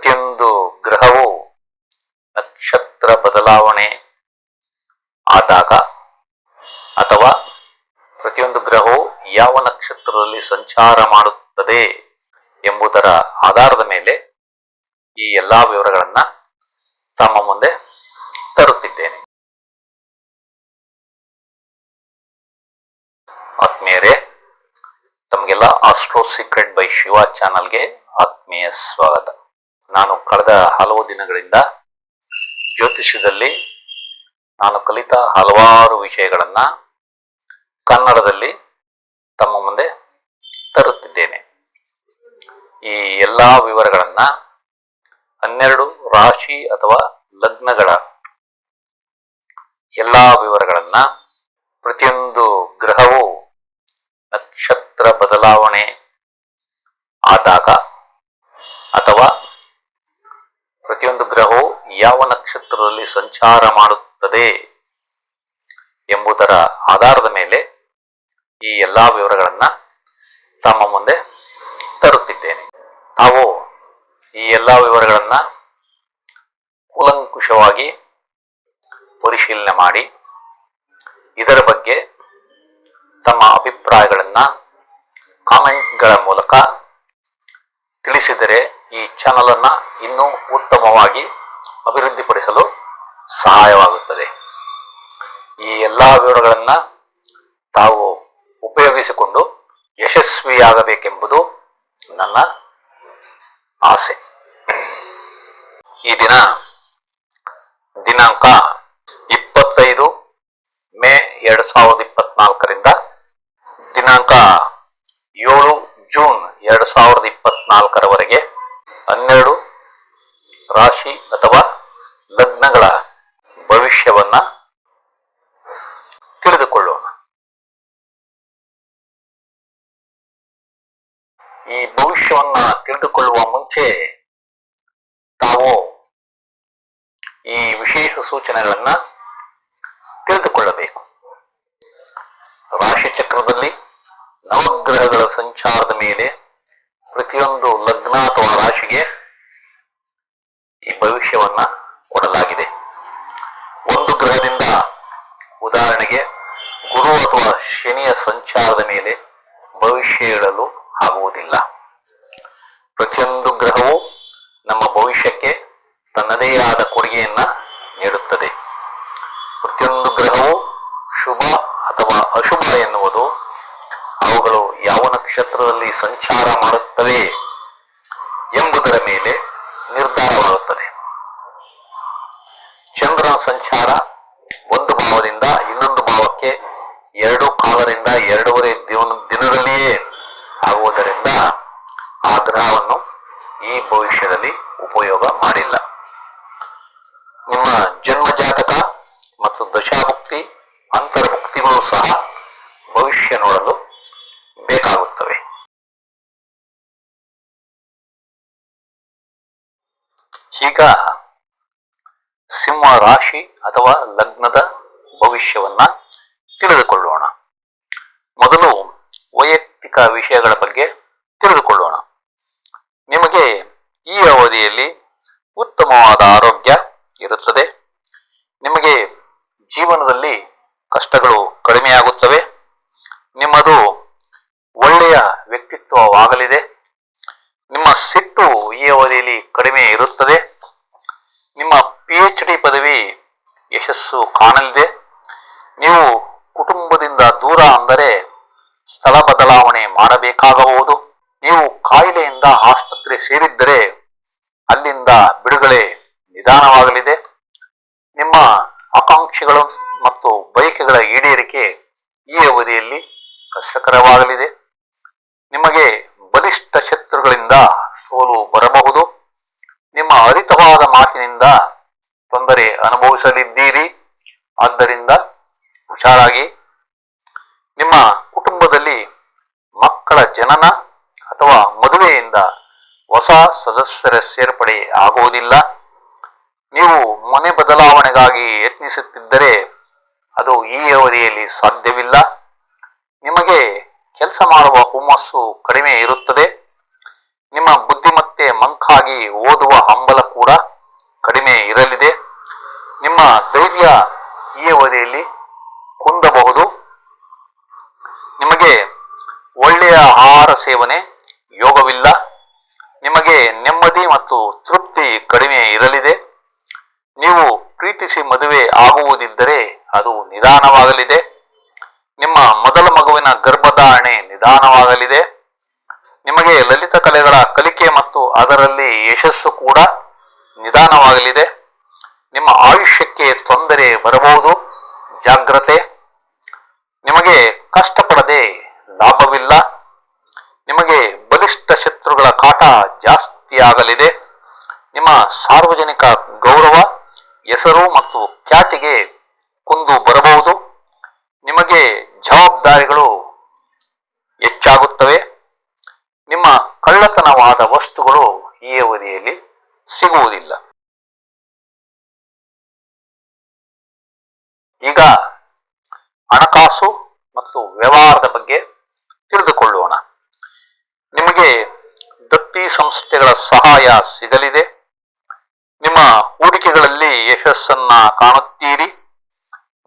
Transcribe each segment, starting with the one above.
ಪ್ರತಿಯೊಂದು ಗ್ರಹವು ನಕ್ಷತ್ರ ಬದಲಾವಣೆ ಆದಾಗ ಅಥವಾ ಪ್ರತಿಯೊಂದು ಗ್ರಹವು ಯಾವ ನಕ್ಷತ್ರದಲ್ಲಿ ಸಂಚಾರ ಮಾಡುತ್ತದೆ ಎಂಬುದರ ಆಧಾರದ ಮೇಲೆ ಈ ಎಲ್ಲಾ ವಿವರಗಳನ್ನ ತಮ್ಮ ಮುಂದೆ ತರುತ್ತಿದ್ದೇನೆ. ಆತ್ಮೀಯರೇ, ತಮಗೆಲ್ಲ ಆಸ್ಟ್ರೋ ಸೀಕ್ರೆಟ್ ಬೈ ಶಿವ ಚಾನಲ್ಗೆ ಆತ್ಮೀಯ ಸ್ವಾಗತ. ನಾನು ಕಳೆದ ಹಲವು ದಿನಗಳಿಂದ ಜ್ಯೋತಿಷ್ಯದಲ್ಲಿ ನಾನು ಕಲಿತ ಹಲವಾರು ವಿಷಯಗಳನ್ನ ಕನ್ನಡದಲ್ಲಿ ತಮ್ಮ ಮುಂದೆ ತರುತ್ತಿದ್ದೇನೆ. ಈ ಎಲ್ಲಾ ವಿವರಗಳನ್ನ 12 ರಾಶಿ ಅಥವಾ ಲಗ್ನಗಳ ಎಲ್ಲಾ ವಿವರಗಳನ್ನ ಪ್ರತಿಯೊಂದು ಗ್ರಹವು ನಕ್ಷತ್ರ ಬದಲಾವಣೆ ಆದಾಗ ಅಥವಾ ಪ್ರತಿಯೊಂದು ಗ್ರಹವು ಯಾವ ನಕ್ಷತ್ರದಲ್ಲಿ ಸಂಚಾರ ಮಾಡುತ್ತದೆ ಎಂಬುದರ ಆಧಾರದ ಮೇಲೆ ಈ ಎಲ್ಲಾ ವಿವರಗಳನ್ನ ತಮ್ಮ ಮುಂದೆ ತರುತ್ತಿದ್ದೇನೆ. ನಾವು ಈ ಎಲ್ಲಾ ವಿವರಗಳನ್ನ ಕೂಲಂಕುಷವಾಗಿ ಪರಿಶೀಲನೆ ಮಾಡಿ ಇದರ ಬಗ್ಗೆ ತಮ್ಮ ಅಭಿಪ್ರಾಯಗಳನ್ನ ಕಾಮೆಂಟ್ಗಳ ಮೂಲಕ ತಿಳಿಸಿದರೆ ಈ ಚಾನಲ್ ಅನ್ನ ಇನ್ನೂ ಉತ್ತಮವಾಗಿ ಅಭಿವೃದ್ಧಿಪಡಿಸಲು ಸಹಾಯವಾಗುತ್ತದೆ. ಈ ಎಲ್ಲಾ ವಿವರಗಳನ್ನ ತಾವು ಉಪಯೋಗಿಸಿಕೊಂಡು ಯಶಸ್ವಿಯಾಗಬೇಕೆಂಬುದು ನನ್ನ ಆಸೆ. ಈ ದಿನಾಂಕ 25 ಮೇ 2024ರಿಂದ ದಿನಾಂಕ 7 ಜೂನ್ 2024ರವರೆಗೆ 12 ರಾಶಿ ಅಥವಾ ಲಗ್ನಗಳ ಭವಿಷ್ಯವನ್ನ ತಿಳಿದುಕೊಳ್ಳೋಣ. ಈ ಭವಿಷ್ಯವನ್ನ ತಿಳಿದುಕೊಳ್ಳುವ ಮುಂಚೆ ತಾವು ಈ ವಿಶೇಷ ಸೂಚನೆಗಳನ್ನ ತಿಳಿದುಕೊಳ್ಳಬೇಕು. ರಾಶಿ ಚಕ್ರದಲ್ಲಿ ನವಗ್ರಹಗಳ ಸಂಚಾರದ ಮೇಲೆ ಪ್ರತಿಯೊಂದು ಲಗ್ನ ಅಥವಾ ರಾಶಿಗೆ ಈ ಭವಿಷ್ಯವನ್ನ ಕೊಡಲಾಗಿದೆ. ಒಂದು ಗ್ರಹದಿಂದ, ಉದಾಹರಣೆಗೆ ಗುರು ಅಥವಾ ಶನಿಯ ಸಂಚಾರದ ಮೇಲೆ ಭವಿಷ್ಯ ಹೇಳಲು ಆಗುವುದಿಲ್ಲ. ಪ್ರತಿಯೊಂದು ಗ್ರಹವು ನಮ್ಮ ಭವಿಷ್ಯಕ್ಕೆ ತನ್ನದೇ ಆದ ಕೊಡುಗೆಯನ್ನ ನೀಡುತ್ತದೆ. ಪ್ರತಿಯೊಂದು ಗ್ರಹವು ಶುಭ ಅಥವಾ ಅಶುಭ ಎನ್ನುವುದು ಅವುಗಳು ಯಾವ ನಕ್ಷತ್ರದಲ್ಲಿ ಸಂಚಾರ ಮಾಡುತ್ತವೆ ಎಂಬುದರ ಮೇಲೆ ನಿರ್ಧಾರವಾಗುತ್ತದೆ. ಚಂದ್ರನ ಸಂಚಾರ ಒಂದು ಭಾವದಿಂದ ಇನ್ನೊಂದು ಭಾವಕ್ಕೆ 2 ಕಾಲರಿಂದ 2.5 ದಿನದಲ್ಲಿಯೇ ಆಗುವುದರಿಂದ ಆ ಗ್ರಹವನ್ನು ಈ ಭವಿಷ್ಯದಲ್ಲಿ ಉಪಯೋಗ ಮಾಡಿಲ್ಲ. ನಿಮ್ಮ ಜನ್ಮ ಜಾತಕ ಮತ್ತು ದಶಾಭುಕ್ತಿ ಅಂತರ್ಭುಕ್ತಿಗಳು ಸಹ ಭವಿಷ್ಯ ನೋಡಲು ಬೇಕಾಗುತ್ತವೆ. ಈಗ ಸಿಂಹ ರಾಶಿ ಅಥವಾ ಲಗ್ನದ ಭವಿಷ್ಯವನ್ನ ತಿಳಿದುಕೊಳ್ಳೋಣ. ಮೊದಲು ವೈಯಕ್ತಿಕ ವಿಷಯಗಳ ಬಗ್ಗೆ ತಿಳಿದುಕೊಳ್ಳೋಣ. ನಿಮಗೆ ಈ ಅವಧಿಯಲ್ಲಿ ಉತ್ತಮವಾದ ಆರೋಗ್ಯ ಇರುತ್ತದೆ. ನಿಮಗೆ ಜೀವನದಲ್ಲಿ ಕಷ್ಟಗಳು ಕಡಿಮೆಯಾಗುತ್ತವೆ. ನಿಮ್ಮದು ಒಳ್ಳೆಯ ವ್ಯಕ್ತಿತ್ವವಾಗಲಿದೆ. ನಿಮ್ಮ ಸಿಟ್ಟು ಈ ಅವಧಿಯಲ್ಲಿ ಕಡಿಮೆ ಇರುತ್ತದೆ. ನಿಮ್ಮ PhD ಪದವಿ ಯಶಸ್ಸು ಕಾಣಲಿದೆ. ನೀವು ಕುಟುಂಬದಿಂದ ದೂರ ಅಂದರೆ ಸ್ಥಳ ಬದಲಾವಣೆ ಮಾಡಬೇಕಾಗಬಹುದು. ನೀವು ಕಾಯಿಲೆಯಿಂದ ಆಸ್ಪತ್ರೆ ಸೇರಿದ್ದರೆ ಅಲ್ಲಿಂದ ಬಿಡುಗಡೆ ನಿಧಾನವಾಗಲಿದೆ. ನಿಮ್ಮ ಆಕಾಂಕ್ಷೆಗಳು ಮತ್ತು ಬಯಕೆಗಳ ಈಡೇರಿಕೆ ಈ ಅವಧಿಯಲ್ಲಿ ಕಷ್ಟಕರವಾಗಲಿದೆ. ನಿಮಗೆ ಬಲಿಷ್ಠ ಶತ್ರುಗಳಿಂದ ಸೋಲು ಬರಬಹುದು. ನಿಮ್ಮ ಅರಿತವಾದ ಮಾತಿನಿಂದ ತೊಂದರೆ ಅನುಭವಿಸಲಿದ್ದೀರಿ. ಆದ್ದರಿಂದ ಹುಷಾರಾಗಿ. ನಿಮ್ಮ ಕುಟುಂಬದಲ್ಲಿ ಮಕ್ಕಳ ಜನನ ಅಥವಾ ಮದುವೆಯಿಂದ ಹೊಸ ಸದಸ್ಯರ ಸೇರ್ಪಡೆ ಆಗುವುದಿಲ್ಲ. ನೀವು ಮನೆ ಬದಲಾವಣೆಗಾಗಿ ಯತ್ನಿಸುತ್ತಿದ್ದರೆ ಅದು ಈ ಅವಧಿಯಲ್ಲಿ ಸಾಧ್ಯವಿಲ್ಲ. ನಿಮಗೆ ಕೆಲಸ ಮಾಡುವ ಹುಮ್ಮಸ್ಸು ಕಡಿಮೆ ಇರುತ್ತದೆ. ನಿಮ್ಮ ಬುದ್ಧಿಮತ್ತೆ ಮತ್ತೆ ಮಂಕಾಗಿ ಓದುವ ಹಂಬಲ ಕೂಡ ಕಡಿಮೆ ಇರಲಿದೆ. ನಿಮ್ಮ ಧೈರ್ಯ ಈ ಅವಧಿಯಲ್ಲಿ ಕುಂದಬಹುದು. ನಿಮಗೆ ಒಳ್ಳೆಯ ಆಹಾರ ಸೇವನೆ ಯೋಗವಿಲ್ಲ. ನಿಮಗೆ ನೆಮ್ಮದಿ ಮತ್ತು ತೃಪ್ತಿ ಕಡಿಮೆ ಇರಲಿದೆ. ನೀವು ಪ್ರೀತಿಸಿ ಮದುವೆ ಆಗುವುದಿದ್ದರೆ ಅದು ನಿಧಾನವಾಗಲಿದೆ. ನಿಮ್ಮ ಮೊದಲ ಮಗುವಿನ ಗರ್ಭಧಾರಣೆ ನಿಧಾನವಾಗಲಿದೆ. ನಿಮಗೆ ಲಲಿತ ಕಲೆಗಳ ಕಲಿಕೆ ಮತ್ತು ಅದರಲ್ಲಿ ಯಶಸ್ಸು ಕೂಡ ನಿಧಾನವಾಗಲಿದೆ. ನಿಮ್ಮ ಆಯುಷ್ಯಕ್ಕೆ ತೊಂದರೆ ಬರಬಹುದು, ಜಾಗ್ರತೆ. ನಿಮಗೆ ಕಷ್ಟಪಡದೆ ಲಾಭವಿಲ್ಲ. ನಿಮಗೆ ಬಲಿಷ್ಠ ಶತ್ರುಗಳ ಕಾಟ ಜಾಸ್ತಿಯಾಗಲಿದೆ. ನಿಮ್ಮ ಸಾರ್ವಜನಿಕ ಗೌರವ, ಹೆಸರು ಮತ್ತು ಖ್ಯಾತಿಗೆ ಕುಂದು ಬರಬಹುದು. ನಿಮಗೆ ಜವಾಬ್ದಾರಿಗಳು ಹೆಚ್ಚಾಗುತ್ತವೆ. ನಿಮ್ಮ ಕಳ್ಳತನವಾದ ವಸ್ತುಗಳು ಈ ಅವಧಿಯಲ್ಲಿ ಸಿಗುವುದಿಲ್ಲ. ಈಗ ಹಣಕಾಸು ಮತ್ತು ವ್ಯವಹಾರದ ಬಗ್ಗೆ ತಿಳಿದುಕೊಳ್ಳೋಣ. ನಿಮಗೆ ದತ್ತಿ ಸಂಸ್ಥೆಗಳ ಸಹಾಯ ಸಿಗಲಿದೆ. ನಿಮ್ಮ ಹೂಡಿಕೆಗಳಲ್ಲಿ ಯಶಸ್ಸನ್ನ ಕಾಣುತ್ತೀರಿ.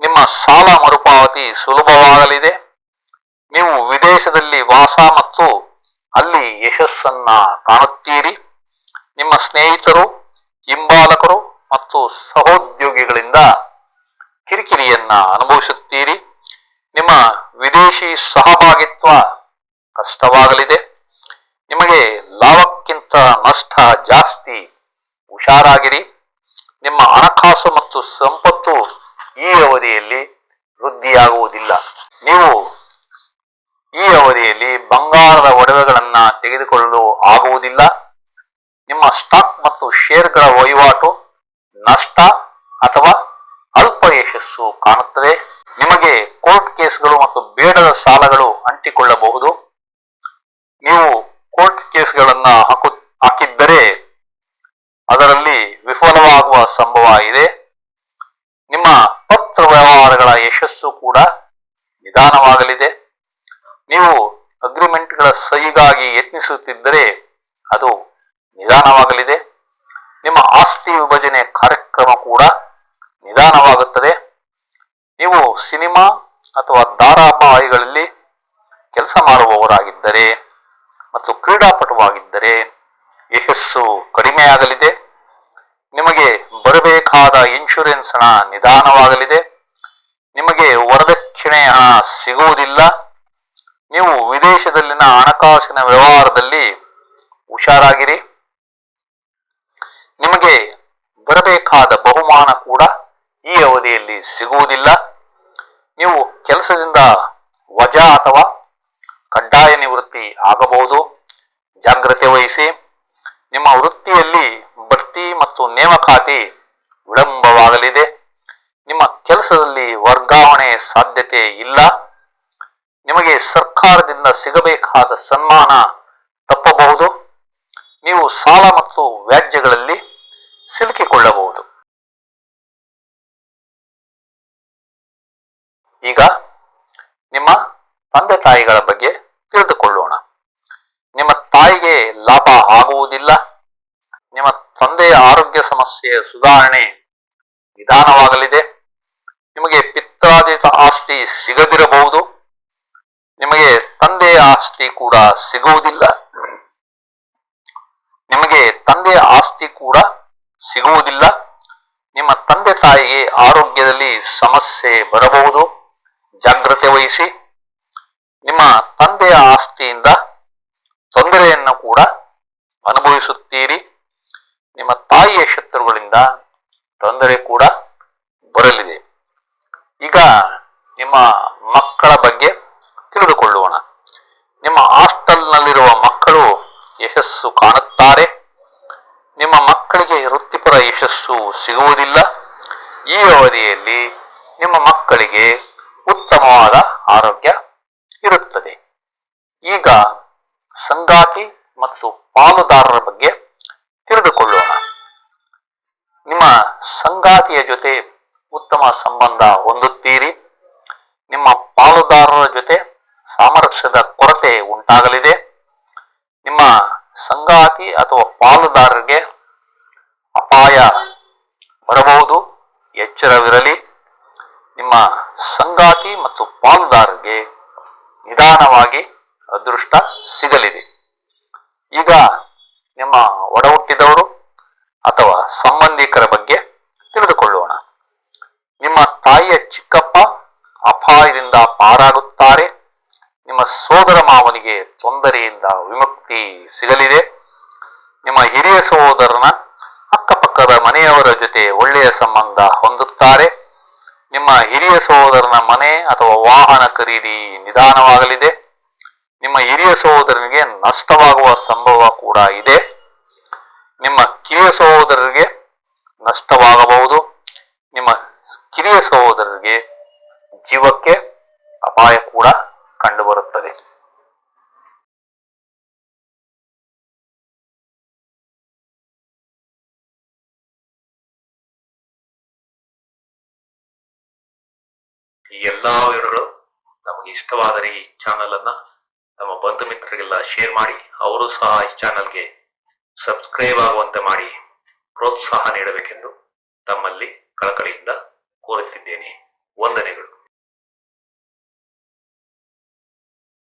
ನಿಮ್ಮ ಸಾಲ ಮರುಪಾವತಿ ಸುಲಭವಾಗಲಿದೆ. ನೀವು ವಿದೇಶದಲ್ಲಿ ವಾಸ ಮತ್ತು ಅಲ್ಲಿ ಯಶಸ್ಸನ್ನ ಕಾಣುತ್ತೀರಿ. ನಿಮ್ಮ ಸ್ನೇಹಿತರು, ಹಿಂಬಾಲಕರು ಮತ್ತು ಸಹೋದ್ಯೋಗಿಗಳಿಂದ ಕಿರಿಕಿರಿಯನ್ನ ಅನುಭವಿಸುತ್ತೀರಿ. ನಿಮ್ಮ ವಿದೇಶಿ ಸಹಭಾಗಿತ್ವ ಕಷ್ಟವಾಗಲಿದೆ. ನಿಮಗೆ ಲಾಭಕ್ಕಿಂತ ನಷ್ಟ ಜಾಸ್ತಿ, ಹುಷಾರಾಗಿರಿ. ನಿಮ್ಮ ಹಣಕಾಸು ಮತ್ತು ಸಂಪತ್ತು ಈ ಅವಧಿಯಲ್ಲಿ ವೃದ್ಧಿಯಾಗುವುದಿಲ್ಲ. ನೀವು ಈ ಅವಧಿಯಲ್ಲಿ ಬಂಗಾರದ ಒಡವೆಗಳನ್ನ ತೆಗೆದುಕೊಳ್ಳಲು ಆಗುವುದಿಲ್ಲ. ನಿಮ್ಮ ಸ್ಟಾಕ್ ಮತ್ತು ಶೇರ್ಗಳ ವಹಿವಾಟು ನಷ್ಟ ಅಥವಾ ಅಲ್ಪ ಯಶಸ್ಸು ಕಾಣುತ್ತದೆ. ನಿಮಗೆ ಕೋರ್ಟ್ ಕೇಸ್ಗಳು ಮತ್ತು ಬೇಡದ ಸಾಲಗಳು ಅಂಟಿಕೊಳ್ಳಬಹುದು. ನೀವು ಕೋರ್ಟ್ ಕೇಸ್ಗಳನ್ನ ಹಾಕಿದ್ದರೆ ಅದರಲ್ಲಿ ವಿಫಲವಾಗುವ ಸಂಭವ ಇದೆ. ನಿಮ್ಮ ಪತ್ರ ವ್ಯವಹಾರಗಳ ಯಶಸ್ಸು ಕೂಡ ನಿಧಾನವಾಗಲಿದೆ. ನೀವು ಅಗ್ರಿಮೆಂಟ್ಗಳ ಸಹಿಗಾಗಿ ಯತ್ನಿಸುತ್ತಿದ್ದರೆ ಅದು ನಿಧಾನವಾಗಲಿದೆ. ನಿಮ್ಮ ಆಸ್ತಿ ವಿಭಜನೆ ಕಾರ್ಯಕ್ರಮ ಕೂಡ ನಿಧಾನವಾಗುತ್ತದೆ. ನೀವು ಸಿನಿಮಾ ಅಥವಾ ಧಾರಾವಾಹಿಗಳಲ್ಲಿ ಕೆಲಸ ಮಾಡುವವರಾಗಿದ್ದರೆ ಮತ್ತು ಕ್ರೀಡಾಪಟುವಾಗಿದ್ದರೆ ಯಶಸ್ಸು ಕಡಿಮೆಯಾಗಲಿದೆ. ನಿಮಗೆ ಬರಬೇಕಾದ ಇನ್ಶೂರೆನ್ಸ್ ಹಣ ನಿಧಾನವಾಗಲಿದೆ. ನಿಮಗೆ ವರದಕ್ಷಿಣೆ ಹಣ ಸಿಗುವುದಿಲ್ಲ. ನೀವು ವಿದೇಶದಲ್ಲಿನ ಹಣಕಾಸಿನ ವ್ಯವಹಾರದಲ್ಲಿ ಹುಷಾರಾಗಿರಿ. ನಿಮಗೆ ಬರಬೇಕಾದ ಬಹುಮಾನ ಕೂಡ ಈ ಅವಧಿಯಲ್ಲಿ ಸಿಗುವುದಿಲ್ಲ. ನೀವು ಕೆಲಸದಿಂದ ವಜಾ ಅಥವಾ ಕಡ್ಡಾಯ ನಿವೃತ್ತಿ ಆಗಬಹುದು, ಜಾಗ್ರತೆ ವಹಿಸಿ. ನಿಮ್ಮ ವೃತ್ತಿಯಲ್ಲಿ ಬಡ್ತಿ ಮತ್ತು ನೇಮಕಾತಿ ವಿಳಂಬವಾಗಲಿದೆ. ನಿಮ್ಮ ಕೆಲಸದಲ್ಲಿ ವರ್ಗಾವಣೆ ಸಾಧ್ಯತೆ ಇಲ್ಲ. ನಿಮಗೆ ಸರ್ಕಾರದಿಂದ ಸಿಗಬೇಕಾದ ಸನ್ಮಾನ ತಪ್ಪಬಹುದು. ನೀವು ಸಾಲ ಮತ್ತು ವ್ಯಾಜ್ಯಗಳಲ್ಲಿ ಸಿಲುಕಿಕೊಳ್ಳಬಹುದು. ಈಗ ನಿಮ್ಮ ತಂದೆ ತಾಯಿಗಳ ಬಗ್ಗೆ ತಿಳಿದುಕೊಳ್ಳೋಣ. ನಿಮ್ಮ ತಾಯಿಗೆ ಲಾಭ ಆಗುವುದಿಲ್ಲ. ನಿಮ್ಮ ತಂದೆಯ ಆರೋಗ್ಯ ಸಮಸ್ಯೆಯ ಸುಧಾರಣೆ ನಿಧಾನವಾಗಲಿದೆ. ನಿಮಗೆ ಪಿತ್ರಾರ್ಜಿತ ಆಸ್ತಿ ಸಿಗದಿರಬಹುದು. ನಿಮಗೆ ತಂದೆಯ ಆಸ್ತಿ ಕೂಡ ಸಿಗುವುದಿಲ್ಲ. ನಿಮಗೆ ತಂದೆಯ ಆಸ್ತಿ ಕೂಡ ಸಿಗುವುದಿಲ್ಲ. ನಿಮ್ಮ ತಂದೆ ತಾಯಿಗೆ ಆರೋಗ್ಯದಲ್ಲಿ ಸಮಸ್ಯೆ ಬರಬಹುದು, ಜಾಗ್ರತೆ ವಹಿಸಿ. ನಿಮ್ಮ ತಂದೆಯ ಆಸ್ತಿಯಿಂದ ತೊಂದರೆಯನ್ನು ಕೂಡ ಅನುಭವಿಸುತ್ತೀರಿ. ನಿಮ್ಮ ತಾಯಿಯ ಶತ್ರುಗಳಿಂದ ತೊಂದರೆ ಕೂಡ ಬರಲಿದೆ. ಈಗ ನಿಮ್ಮ ಮಕ್ಕಳ ಬಗ್ಗೆ ತಿಳಿದುಕೊಳ್ಳೋಣ. ನಿಮ್ಮ ಹಾಸ್ಟೆಲ್ನಲ್ಲಿರುವ ಮಕ್ಕಳು ಯಶಸ್ಸು ಕಾಣುತ್ತಾರೆ. ನಿಮ್ಮ ಮಕ್ಕಳಿಗೆ ವೃತ್ತಿಪರ ಯಶಸ್ಸು ಸಿಗುವುದಿಲ್ಲ. ಈ ಅವಧಿಯಲ್ಲಿ ನಿಮ್ಮ ಮಕ್ಕಳಿಗೆ ಉತ್ತಮವಾದ ಆರೋಗ್ಯ ಇರುತ್ತದೆ. ಈಗ ಸಂಗಾತಿ ಮತ್ತು ಪಾಲುದಾರರ ಬಗ್ಗೆ ತಿಳಿದುಕೊಳ್ಳೋಣ. ನಿಮ್ಮ ಸಂಗಾತಿಯ ಜೊತೆ ಉತ್ತಮ ಸಂಬಂಧ ಹೊಂದುತ್ತೀರಿ. ನಿಮ್ಮ ಪಾಲುದಾರರ ಜೊತೆ ಸಾಮರಸ್ಯದ ಕೊರತೆ ಉಂಟಾಗಲಿದೆ. ನಿಮ್ಮ ಸಂಗಾತಿ ಅಥವಾ ಪಾಲುದಾರರಿಗೆ ಅಪಾಯ ಬರಬಹುದು, ಎಚ್ಚರವಿರಲಿ. ನಿಮ್ಮ ಸಂಗಾತಿ ಮತ್ತು ಪಾಲುದಾರರಿಗೆ ನಿಧಾನವಾಗಿ ಅದೃಷ್ಟ ಸಿಗಲಿದೆ. ಈಗ ನಿಮ್ಮ ಒಡ ಹುಟ್ಟಿದವರು ಅಥವಾ ಸಂಬಂಧಿಕರ ಬಗ್ಗೆ ತಿಳಿದುಕೊಳ್ಳೋಣ. ನಿಮ್ಮ ತಾಯಿಯ ಚಿಕ್ಕಪ್ಪ ಅಪಾಯದಿಂದ ಪಾರಾಗುತ್ತಾರೆ. ನಿಮ್ಮ ಸೋದರ ಮಾವನಿಗೆ ತೊಂದರೆಯಿಂದ ವಿಮುಕ್ತಿ ಸಿಗಲಿದೆ. ನಿಮ್ಮ ಹಿರಿಯ ಸಹೋದರನ ಅಕ್ಕಪಕ್ಕದ ಮನೆಯವರ ಜೊತೆ ಒಳ್ಳೆಯ ಸಂಬಂಧ ಹೊಂದುತ್ತಾರೆ. ನಿಮ್ಮ ಹಿರಿಯ ಸಹೋದರನ ಮನೆ ಅಥವಾ ವಾಹನ ಖರೀದಿ ನಿಧಾನವಾಗಲಿದೆ. ನಿಮ್ಮ ಹಿರಿಯ ಸಹೋದರನಿಗೆ ನಷ್ಟವಾಗುವ ಸಂಭವ ಕೂಡ ಇದೆ. ನಿಮ್ಮ ಕಿರಿಯ ಸಹೋದರರಿಗೆ ನಷ್ಟವಾಗಬಹುದು. ನಿಮ್ಮ ಕಿರಿಯ ಸಹೋದರರಿಗೆ ಜೀವಕ್ಕೆ ಅಪಾಯ ಕೂಡ ಕಂಡುಬರುತ್ತದೆ. ಈ ಎಲ್ಲಾ ವಿವರಗಳು ನಮಗೆ ಇಷ್ಟವಾದರೆ ಈ ಚಾನಲ್ ಅನ್ನ ನಮ್ಮ ಬಂಧು ಮಿತ್ರರಿಗೆಲ್ಲ ಶೇರ್ ಮಾಡಿ, ಅವರು ಸಹ ಈ ಚಾನಲ್ಗೆ ಸಬ್ಸ್ಕ್ರೈಬ್ ಆಗುವಂತೆ ಮಾಡಿ ಪ್ರೋತ್ಸಾಹ ನೀಡಬೇಕೆಂದು ತಮ್ಮಲ್ಲಿ ಕಳಕಳಿಯಿಂದ ಕೋರುತ್ತಿದ್ದೇನೆ. ವಂದನೆಗಳು.